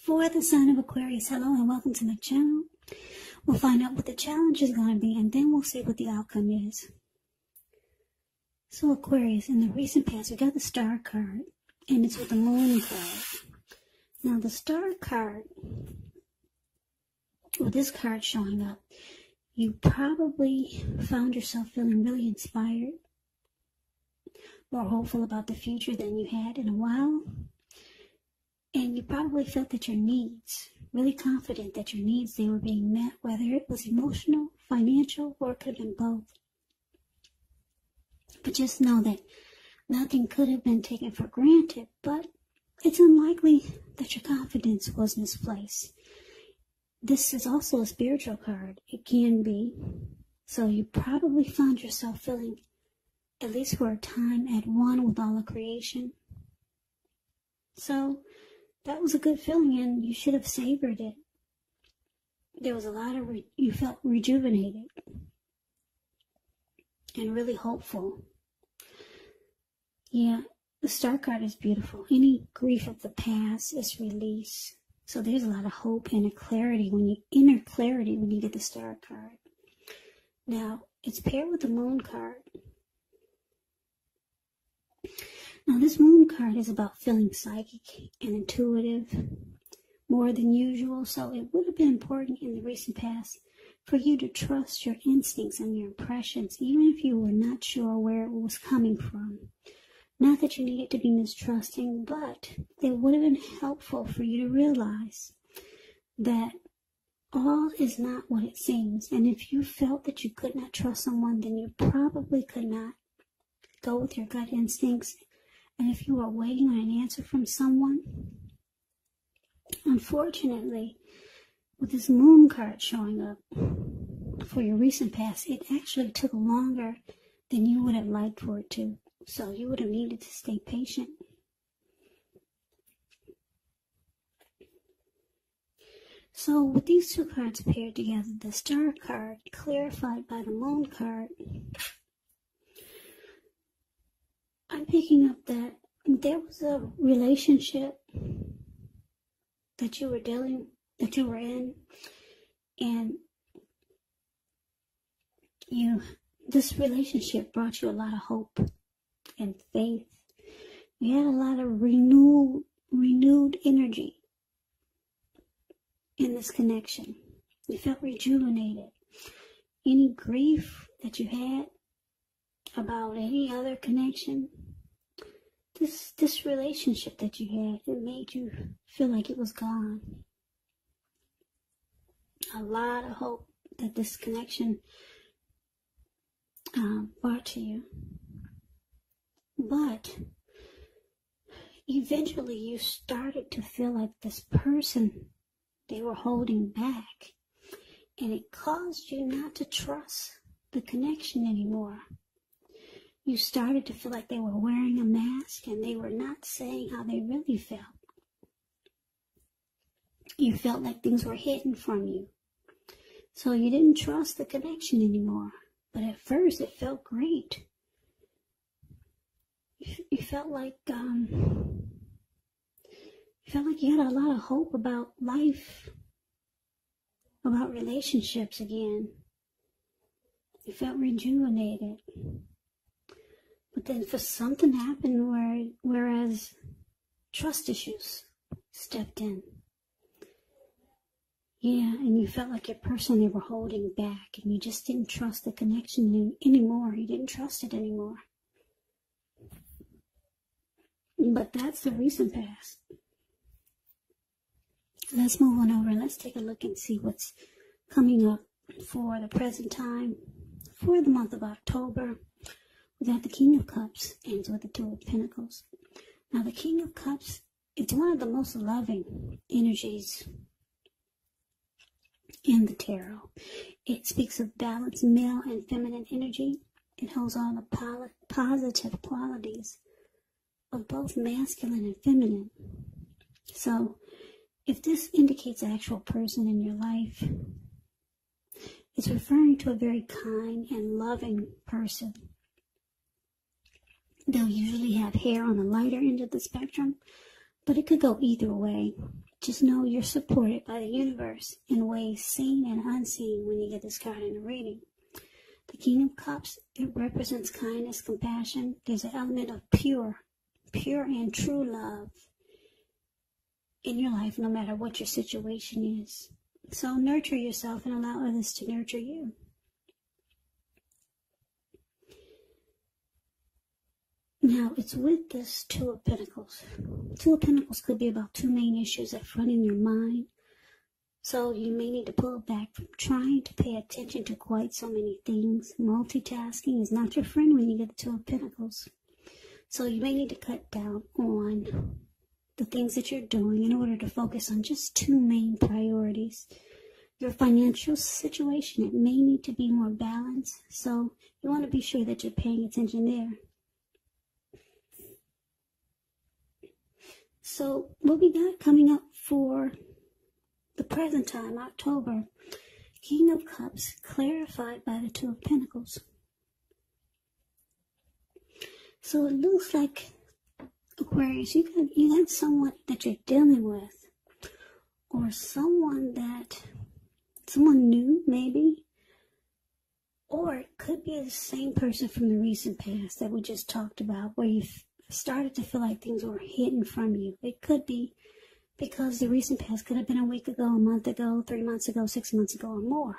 For the sign of Aquarius, hello and welcome to my channel. We'll find out what the challenge is going to be, and then we'll see what the outcome is. So Aquarius, in the recent past, we got the Star card, and it's with the Moon card. Now the Star card, with this card showing up, you probably found yourself feeling really inspired, more hopeful about the future than you had in a while. And you probably felt that your needs, really confident that your needs, they were being met, whether it was emotional, financial, or it could have been both. But just know that nothing could have been taken for granted, but it's unlikely that your confidence was misplaced. This is also a spiritual card. It can be. So you probably found yourself feeling, at least for a time, at one with all of creation. So that was a good feeling, and you should have savored it. There was a lot of, you felt rejuvenated and really hopeful. Yeah, the Star card is beautiful. Any grief of the past is released. So there's a lot of hope and a clarity inner clarity when you get the Star card. Now, it's paired with the Moon card. Now, this Moon card is about feeling psychic and intuitive more than usual, so it would have been important in the recent past for you to trust your instincts and your impressions, even if you were not sure where it was coming from. Not that you needed to be mistrusting, but it would have been helpful for you to realize that all is not what it seems. And if you felt that you could not trust someone, then you probably could not go with your gut instincts. And if you were waiting on an answer from someone, unfortunately, with this Moon card showing up for your recent past, it actually took longer than you would have liked for it to. So you would have needed to stay patient. So with these two cards paired together, the Star card clarified by the Moon card, I'm picking up that there was a relationship that you were in, and this relationship brought you a lot of hope and faith. You had a lot of renewed energy in this connection. You felt rejuvenated. Any grief that you had about any other connection, this relationship that you had, it made you feel like it was gone. A lot of hope that this connection brought to you. But eventually you started to feel like this person, they were holding back, and it caused you not to trust the connection anymore. You started to feel like they were wearing a mask and they were not saying how they really felt. You felt like things were hidden from you. So you didn't trust the connection anymore. But at first it felt great. You felt like you had a lot of hope about life, about relationships again. You felt rejuvenated. But then for something happened whereas trust issues stepped in. Yeah, and you felt like your person, they were holding back, and you just didn't trust the connection anymore. You didn't trust it anymore. But that's the recent past. Let's move on over and let's take a look and see what's coming up for the present time. For the month of October, we got the King of Cups, ends with the Two of Pentacles. Now the King of Cups, it's one of the most loving energies in the tarot. It speaks of balanced male and feminine energy. It holds all the positive qualities of both masculine and feminine. So if this indicates an actual person in your life, it's referring to a very kind and loving person. They'll usually have hair on the lighter end of the spectrum, but it could go either way. just know you're supported by the universe in ways seen and unseen when you get this card in a reading. The King of Cups, it represents kindness, compassion. There's an element of pure and true love in your life, no matter what your situation is. So nurture yourself and allow others to nurture you. Now, it's with this Two of Pentacles. Two of Pentacles could be about two main issues at front in your mind. So you may need to pull back from trying to pay attention to quite so many things. Multitasking is not your friend when you get the Two of Pentacles. So you may need to cut down on the things that you're doing in order to focus on just two main priorities. Your financial situation, it may need to be more balanced. So you want to be sure that you're paying attention there. So what we got coming up for the present time, October, King of Cups, clarified by the Two of Pentacles. So it looks like, Aquarius, you got someone that you're dealing with, or someone new maybe, or it could be the same person from the recent past that we just talked about, where you've started to feel like things were hidden from you. It could be because the recent past could have been a week ago, a month ago, 3 months ago, 6 months ago, or more.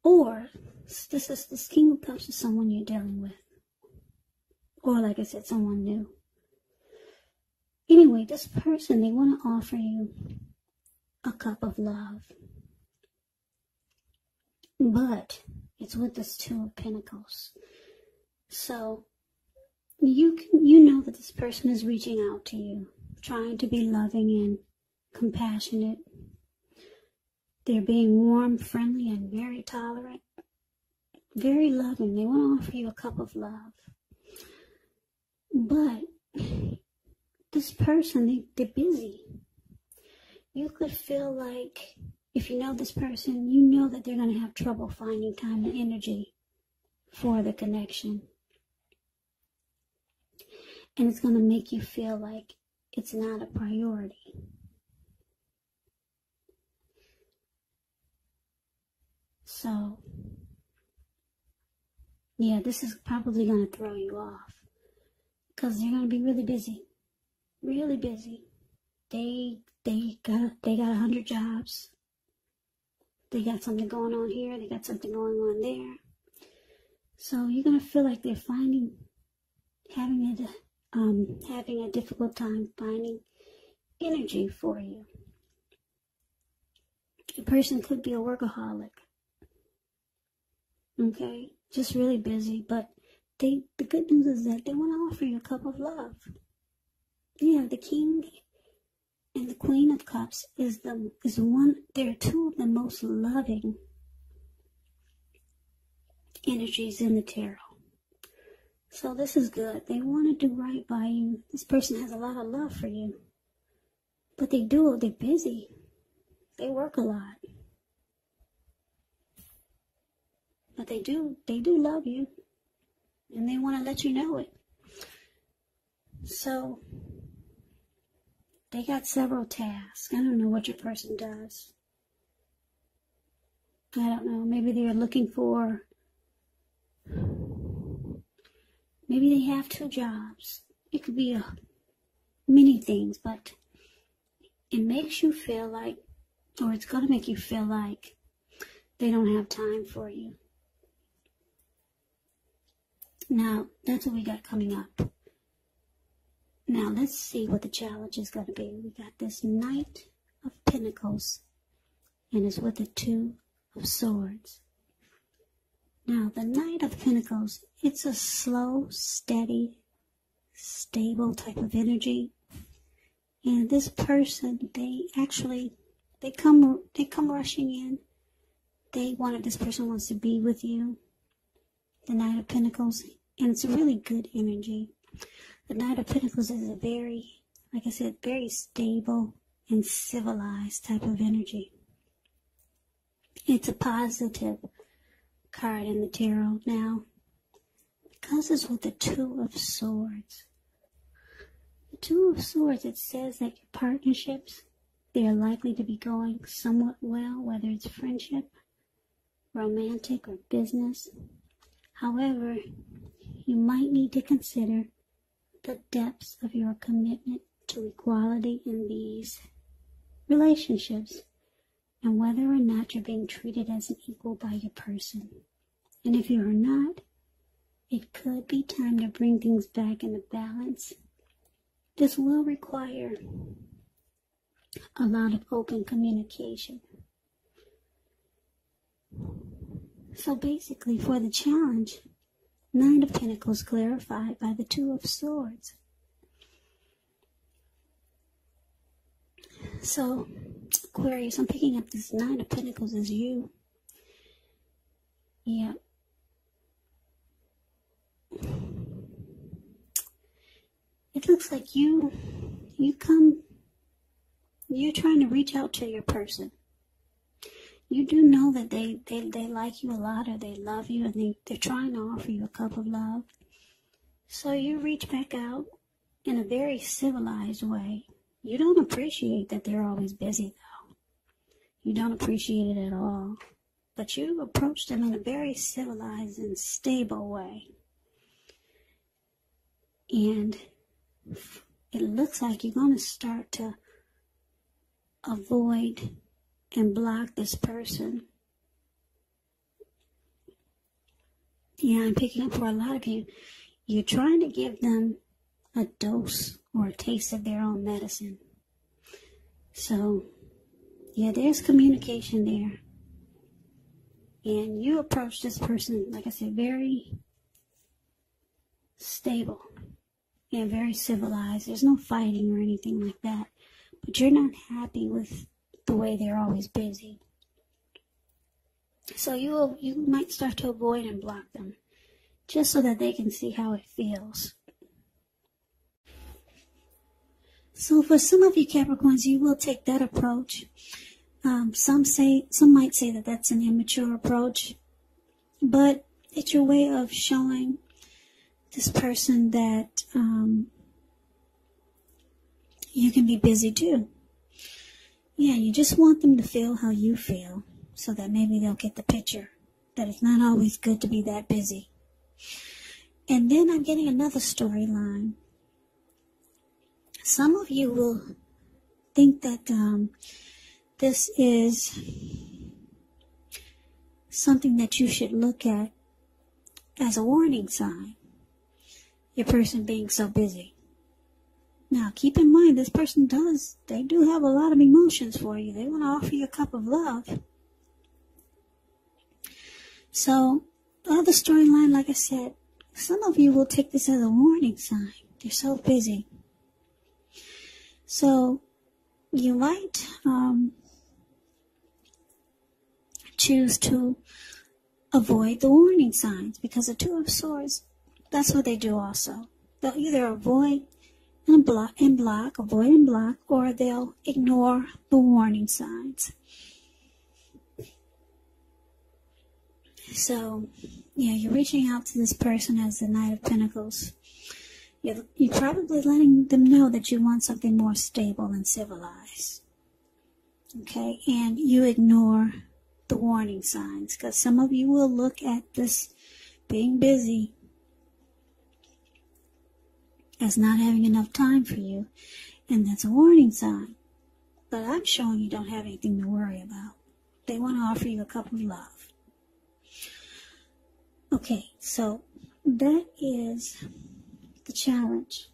Or this King of Cups is someone you're dealing with. Or like I said, someone new. Anyway, this person, they want to offer you a cup of love. But it's with this Two of Pentacles. So you know that this person is reaching out to you, trying to be loving and compassionate. They're being warm, friendly, and very tolerant. Very loving. They want to offer you a cup of love. But this person, they're busy. You could feel like, if you know this person, you know that they're going to have trouble finding time and energy for the connection. And it's going to make you feel like it's not a priority. So, yeah, this is probably going to throw you off. Because they're going to be really busy. Really busy. They got 100 jobs. They got something going on here. They got something going on there. So you're going to feel like they're having a difficult time finding energy for you. A person could be a workaholic. Okay? Just really busy. But the good news is that they want to offer you a cup of love. Yeah, the King and the Queen of Cups is one. They're two of the most loving energies in the tarot. So this is good. They want to do right by you. This person has a lot of love for you. But they're busy. They work a lot. But they do love you. And they want to let you know it. So they got several tasks. I don't know what your person does. I don't know. Maybe they're looking for... Maybe they have 2 jobs. It could be many things, but it makes you feel like, or it's going to make you feel like they don't have time for you. Now, that's what we got coming up. Now, let's see what the challenge is going to be. We got this Knight of Pentacles, and it's with the 2 of Swords. Now, the Knight of Pentacles, it's a slow, steady, stable type of energy. And this person, they come rushing in. This person wants to be with you. The Knight of Pentacles, and it's a really good energy. The Knight of Pentacles is a very, like I said, very stable and civilized type of energy. It's a positive card in the tarot. Now, because it's with the 2 of Swords, Two of Swords, it says that your partnerships, they are likely to be going somewhat well, whether it's friendship, romantic, or business. However, you might need to consider the depths of your commitment to equality in these relationships and whether or not you're being treated as an equal by your person. And if you are not, it could be time to bring things back into balance. This will require a lot of open communication. So basically, for the challenge, Nine of Pentacles clarified by the Two of Swords. So, Aquarius, I'm picking up this Nine of Pentacles as you. Yeah. It looks like you're trying to reach out to your person. You do know that they like you a lot, or they love you, and they're trying to offer you a cup of love. So you reach back out in a very civilized way. You don't appreciate that they're always busy, though. You don't appreciate it at all. But you approach them in a very civilized and stable way. And it looks like you're going to start to avoid and block this person. Yeah, I'm picking up for a lot of you. You're trying to give them a dose or a taste of their own medicine. So, yeah, there's communication there. And you approach this person, like I said, very stable and very civilized. There's no fighting or anything like that. But you're not happy with the way they're always busy. So you might start to avoid and block them, just so that they can see how it feels. So for some of you Capricorns, you will take that approach. Some might say that that's an immature approach, but it's your way of showing this person that you can be busy too. Yeah, you just want them to feel how you feel, so that maybe they'll get the picture that it's not always good to be that busy. And then I'm getting another storyline. Some of you will think that this is something that you should look at as a warning sign. Your person being so busy. Now, keep in mind, this person they do have a lot of emotions for you. They want to offer you a cup of love. So, the other storyline, like I said, some of you will take this as a warning sign. They're so busy. So, you might choose to avoid the warning signs, because the Two of Swords, that's what they do also. They'll either avoid and block, or they'll ignore the warning signs. So, yeah, you're reaching out to this person as the Knight of Pentacles. You're probably letting them know that you want something more stable and civilized. Okay, and you ignore the warning signs, because some of you will look at this being busy as not having enough time for you, and that's a warning sign. But I'm showing you don't have anything to worry about. They want to offer you a cup of love. Okay, so that is the challenge.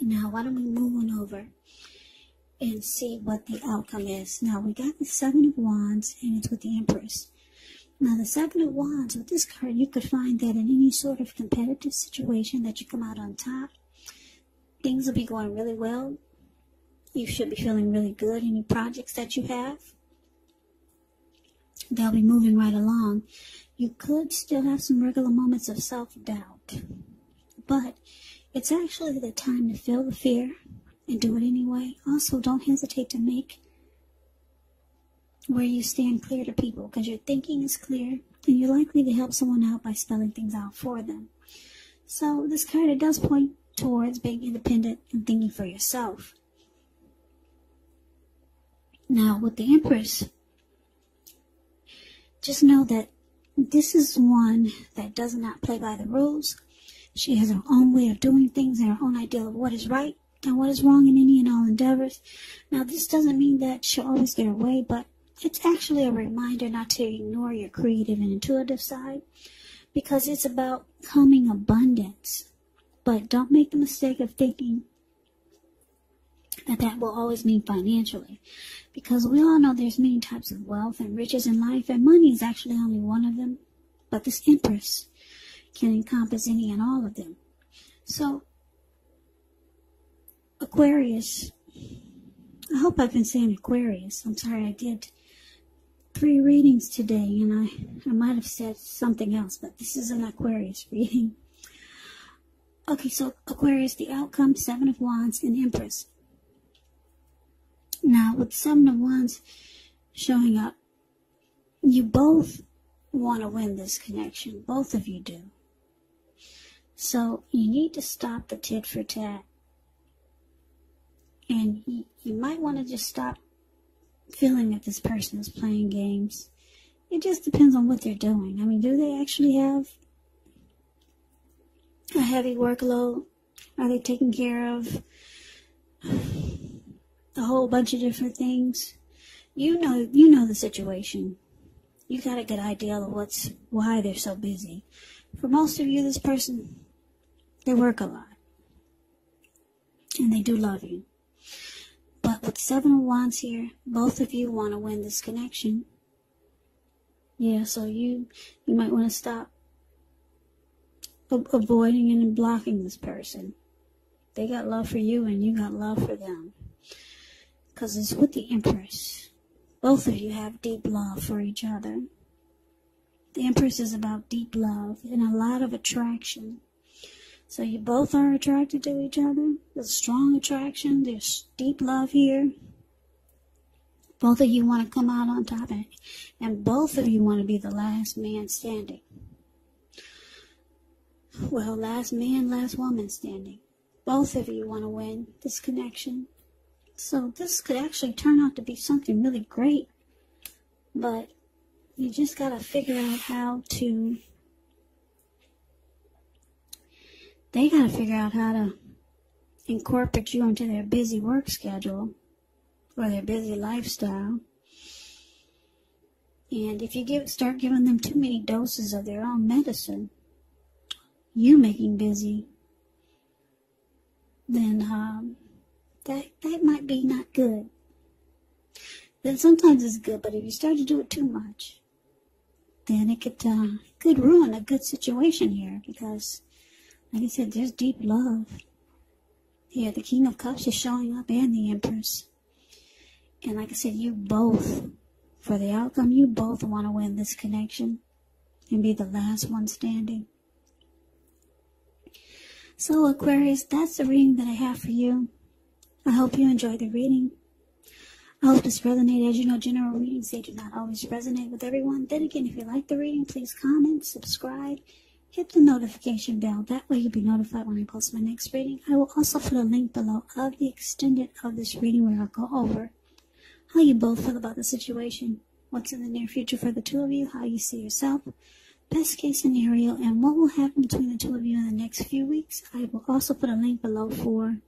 Now, why don't we move on over and see what the outcome is. Now, we got the Seven of Wands, and it's with the Empress. Now, the Seven of Wands, with this card, you could find that in any sort of competitive situation that you come out on top, things will be going really well. You should be feeling really good. Any projects that you have, they'll be moving right along. You could still have some regular moments of self-doubt, but it's actually the time to feel the fear and do it anyway. Also, don't hesitate to make where you stand clear to people, because your thinking is clear and you're likely to help someone out by spelling things out for them. So this card, it does point towards being independent and thinking for yourself. Now, with the Empress, just know that this is one that does not play by the rules. She has her own way of doing things and her own idea of what is right and what is wrong in any and all endeavors. Now, this doesn't mean that she'll always get her way, but it's actually a reminder not to ignore your creative and intuitive side, because it's about coming abundance. But don't make the mistake of thinking that will always mean financially, because we all know there's many types of wealth and riches in life, and money is actually only one of them. But this Empress can encompass any and all of them. So, Aquarius, I hope I've been saying Aquarius. I'm sorry, I did 3 readings today, and I might have said something else, but this is an Aquarius reading. Okay, so Aquarius, the outcome, 7 of Wands and Empress. Now, with 7 of Wands showing up, you both want to win this connection. Both of you do. So, you need to stop the tit for tat. And you might want to just stop feeling that this person is playing games. It just depends on what they're doing. I mean, do they actually have a heavy workload? Are they taking care of a whole bunch of different things? You know the situation. You got a good idea of why they're so busy. For most of you, this person, they work a lot. And they do love you. But with 7 of Wands here, both of you want to win this connection. Yeah, so you might want to stop avoiding and blocking this person. They got love for you and you got love for them. Because it's with the Empress. Both of you have deep love for each other. The Empress is about deep love and a lot of attraction. So you both are attracted to each other. There's strong attraction. There's deep love here. Both of you want to come out on top of it. And both of you want to be the last man standing. Well, last man, last woman standing. Both of you want to win this connection. So this could actually turn out to be something really great. But you just got to figure out how to... They got to figure out how to incorporate you into their busy work schedule or their busy lifestyle. And if you start giving them too many doses of their own medicine, you making busy, then that might be not good. Then sometimes it's good, but if you start to do it too much, then it could ruin a good situation here, because like I said, there's deep love. Here, the King of Cups is showing up and the Empress. And like I said, you both, for the outcome, you both want to win this connection and be the last one standing. So Aquarius, that's the reading that I have for you. I hope you enjoyed the reading. I hope this resonated. As you know, general readings, they do not always resonate with everyone. Then again, if you like the reading, please comment, subscribe. Hit the notification bell. That way you'll be notified when I post my next reading. I will also put a link below of the extended of this reading where I'll go over how you both feel about the situation, what's in the near future for the two of you, how you see yourself, best case scenario, and what will happen between the two of you in the next few weeks. I will also put a link below for